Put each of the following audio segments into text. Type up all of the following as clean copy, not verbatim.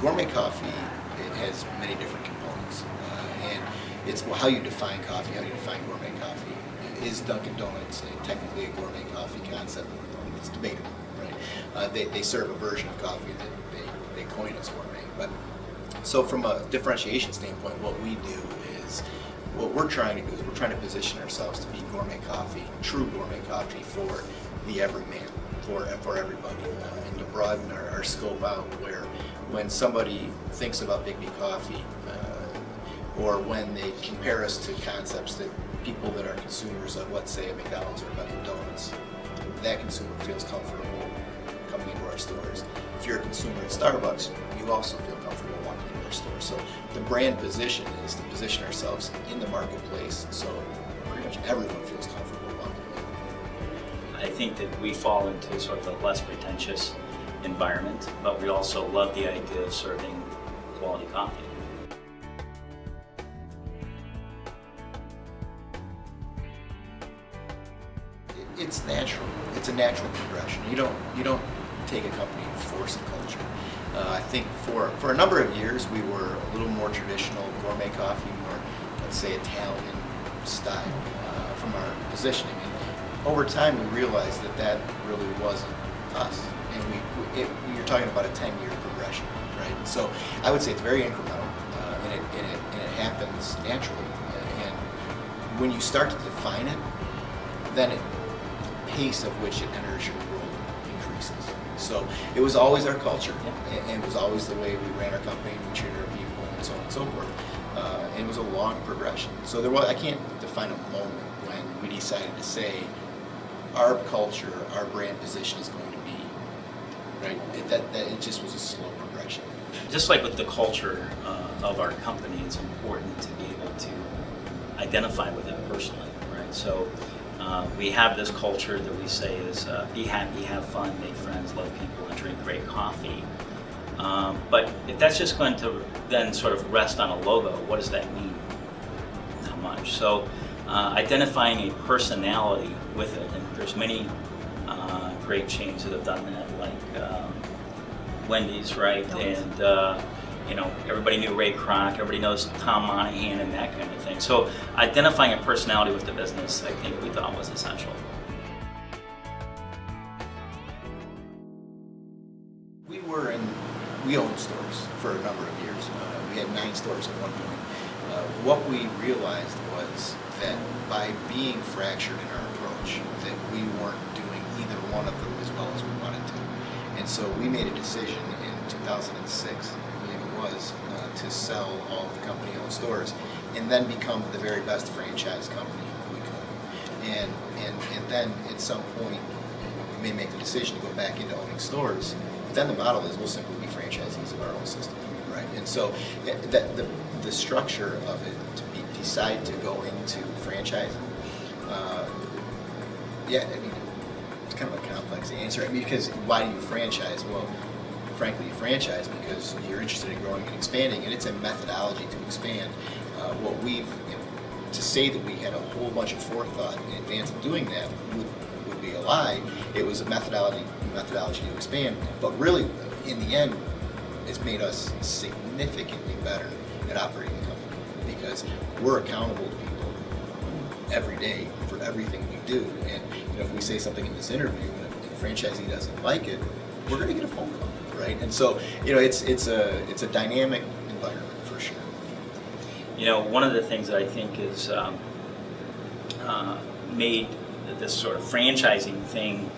gourmet coffee, it has many different components, and it's how you define coffee, how you define gourmet coffee. Is Dunkin' Donuts technically a gourmet coffee concept? It's debatable, right? They serve a version of coffee that they coin as gourmet. But so from a differentiation standpoint, what we do is, what we're trying to do is we're trying to position ourselves to be gourmet coffee, true gourmet coffee for the everyman, for everybody, and to broaden our scope out, where when somebody thinks about Biggby coffee, or when they compare us to concepts that people that are consumers of, let's say, a McDonald's or a Dunkin' Donuts, that consumer feels comfortable coming into our stores. If you're a consumer at Starbucks, you also feel comfortable walking into our store. So the brand position is to position ourselves in the marketplace so pretty much everyone feels comfortable walking in. I think that we fall into sort of a less pretentious environment, but we also love the idea of serving quality coffee. It's natural. It's a natural progression. You don't take a company and force a culture. I think for a number of years we were a little more traditional gourmet coffee, more, let's say, Italian style from our positioning. And over time we realized that really wasn't us. And you're talking about a 10-year progression, right? So I would say it's very incremental, and it happens naturally. And when you start to define it, then the pace of which it enters your world increases. So it was always our culture, and it was always the way we ran our company, we treated our people, and so on and so forth. And it was a long progression. So I can't define a moment when we decided to say our culture, our brand position is going to be right. It just was a slow progression. Just like with the culture of our company, it's important to be able to identify with it personally, right? So we have this culture that we say is be happy, have fun, make friends, love people, and drink great coffee. But if that's just going to then sort of rest on a logo, what does that mean? Not much. So identifying a personality with it, and there's many great chains that have done that, like Wendy's, right? Nice. And everybody knew Ray Kroc, everybody knows Tom Monahan, and that kind of thing. So identifying a personality with the business, I think we thought was essential. We owned stores for a number of years. We had 9 stores at one point. What we realized was that by being fractured in our approach, that we weren't doing either one of them as well as we wanted to. And so we made a decision in 2006, I believe it was, to sell all of the company-owned stores and then become the very best franchise company we could. And then at some point, we may make the decision to go back into owning stores. But then the model is we'll simply be franchisees of our own system, right? And so the structure of it, to decide to go into franchising, it's kind of a complex answer. Because why do you franchise? Well, frankly, you franchise because you're interested in growing and expanding, and it's a methodology to expand. To say that we had a whole bunch of forethought in advance of doing that would be a lie. It was a methodology to expand, but really, in the end, it's made us significantly better at operating the company because we're accountable to people every day for everything we do. And if we say something in this interview and a franchisee doesn't like it, we're going to get a phone call, right? And so it's a dynamic environment for sure. One of the things that I think is made this sort of franchising thing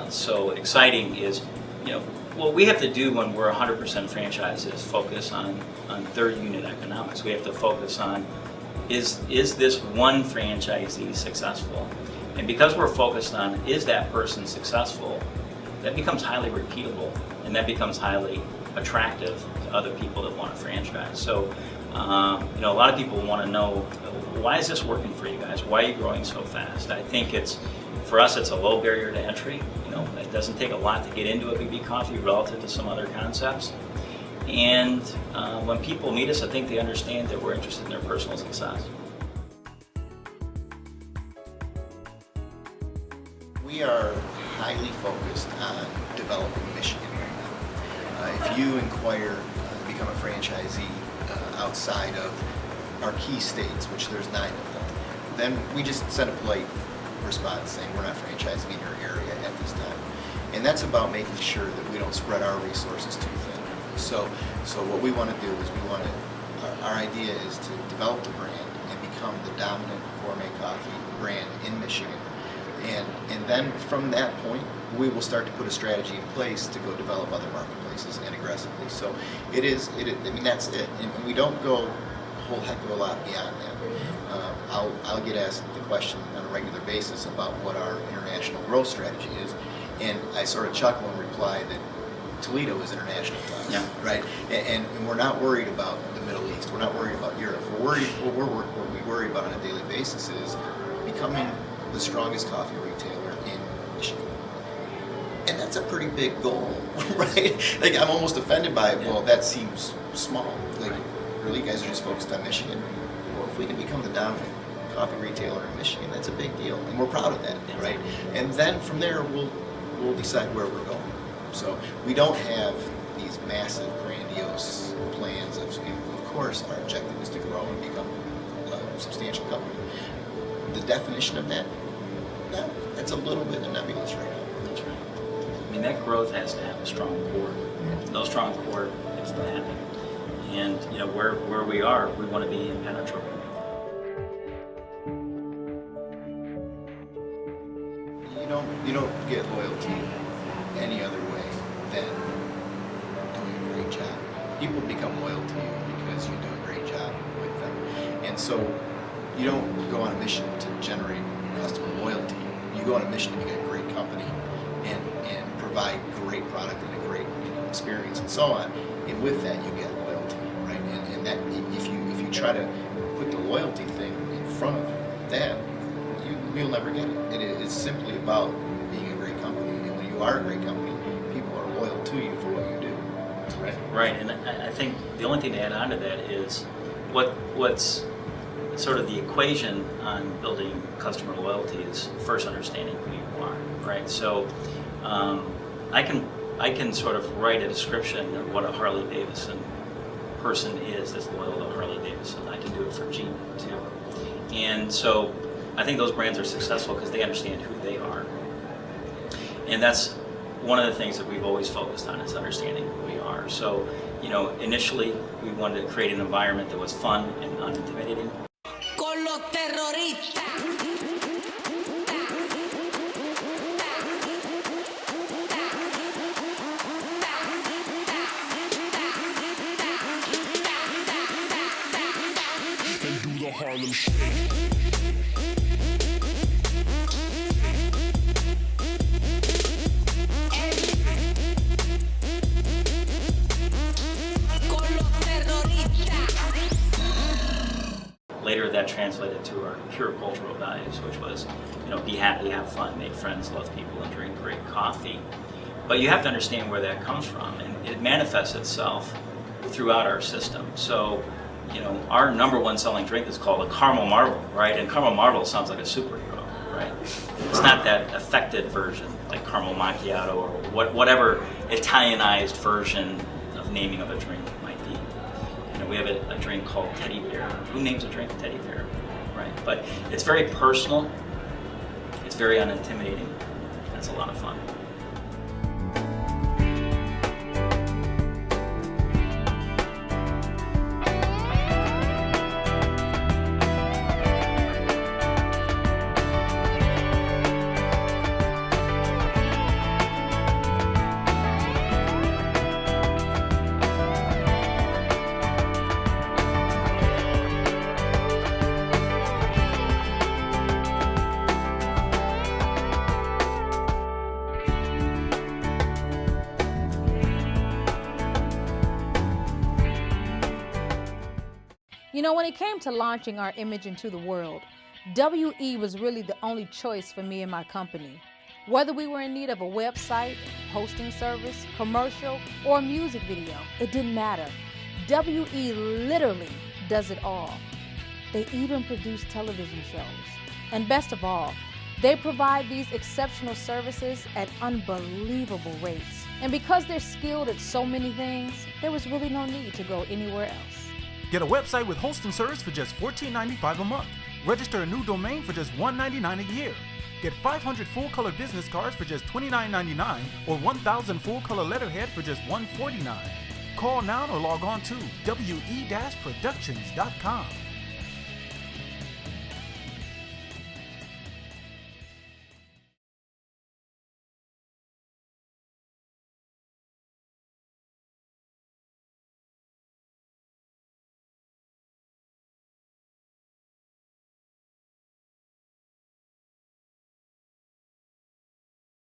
so exciting is, what we have to do when we're 100% franchise is focus on third unit economics. We have to focus on is this one franchisee successful? And because we're focused on is that person successful, that becomes highly repeatable and that becomes highly attractive to other people that want to franchise. So a lot of people want to know, why is this working for you guys? Why are you growing so fast? I think for us, it's a low barrier to entry. It doesn't take a lot to get into a Biggby coffee relative to some other concepts. And when people meet us, I think they understand that we're interested in their personal success. We are highly focused on developing Michigan right now. If you inquire to become a franchisee outside of our key states, which there's 9 of them, then we just send a polite response saying we're not franchising in your area at this time. And that's about making sure that we don't spread our resources too thin. So what we want to do is our idea is to develop the brand and become the dominant gourmet coffee brand in Michigan. And then from that point, we will start to put a strategy in place to go develop other marketplaces and aggressively. So that's it. And we don't go a whole heck of a lot beyond that. I'll get asked the question on a regular basis about what our international growth strategy is. And I sort of chuckle and reply that Toledo is international to us, yeah. right? And we're not worried about the Middle East. We're not worried about Europe. What we worry about on a daily basis is becoming the strongest coffee retailer in Michigan. And that's a pretty big goal, right? Like, I'm almost offended by it. Well, that seems small. Like, really, you guys are just focused on Michigan? Well, if we can become the dominant coffee retailer in Michigan, that's a big deal. And we're proud of that, right? And then from there, we'll decide where we're going. So we don't have these massive, grandiose plans. Of course, our objective is to grow and become a substantial company. The definition of that, that's a little bit nebulous right now. That's right. I mean, that growth has to have a strong core. No strong core, it's not happening. And where we are, we want to be impenetrable. You don't get loyalty any other way than doing a great job. People become loyal to you because you do a great job with them. And so you don't go on a mission to generate customer loyalty. You go on a mission to make a great company and provide great product and a great experience and so on. And with that, you get loyalty, right? And that if you try to put the loyalty thing in front of that, you'll never get it. It is simply about being a great company. And when you are a great company, people are loyal to you for what you do. Right. And I think the only thing to add on to that is what's sort of the equation on building customer loyalty is first understanding who you are, right? So I can sort of write a description of what a Harley Davidson person is that's loyal to Harley Davidson. I can do it for Gina too. And so I think those brands are successful because they understand who they are. And that's one of the things that we've always focused on is understanding who we are. So, initially we wanted to create an environment that was fun and unintimidating. Con los terroristas. And do the Harlem Shake. Later, that translated to our pure cultural values, which was, be happy, have fun, make friends, love people, and drink great coffee. But you have to understand where that comes from, and it manifests itself throughout our system. So, our number one selling drink is called a caramel marble, right? And caramel marble sounds like a superhero, right? It's not that affected version, like caramel macchiato or whatever Italianized version of naming of a drink might be. We have a drink called Teddy Bear. Who names a drink Teddy Bear, right? But it's very personal, it's very unintimidating, and it's a lot of fun. When it came to launching our image into the world, WE was really the only choice for me and my company. Whether we were in need of a website, hosting service, commercial, or a music video, it didn't matter. WE literally does it all. They even produce television shows. And best of all, they provide these exceptional services at unbelievable rates. And because they're skilled at so many things, there was really no need to go anywhere else. Get a website with hosting service for just $14.95 a month. Register a new domain for just $1.99 a year. Get 500 full-color business cards for just $29.99 or 1,000 full-color letterhead for just $149. Call now or log on to we-productions.com.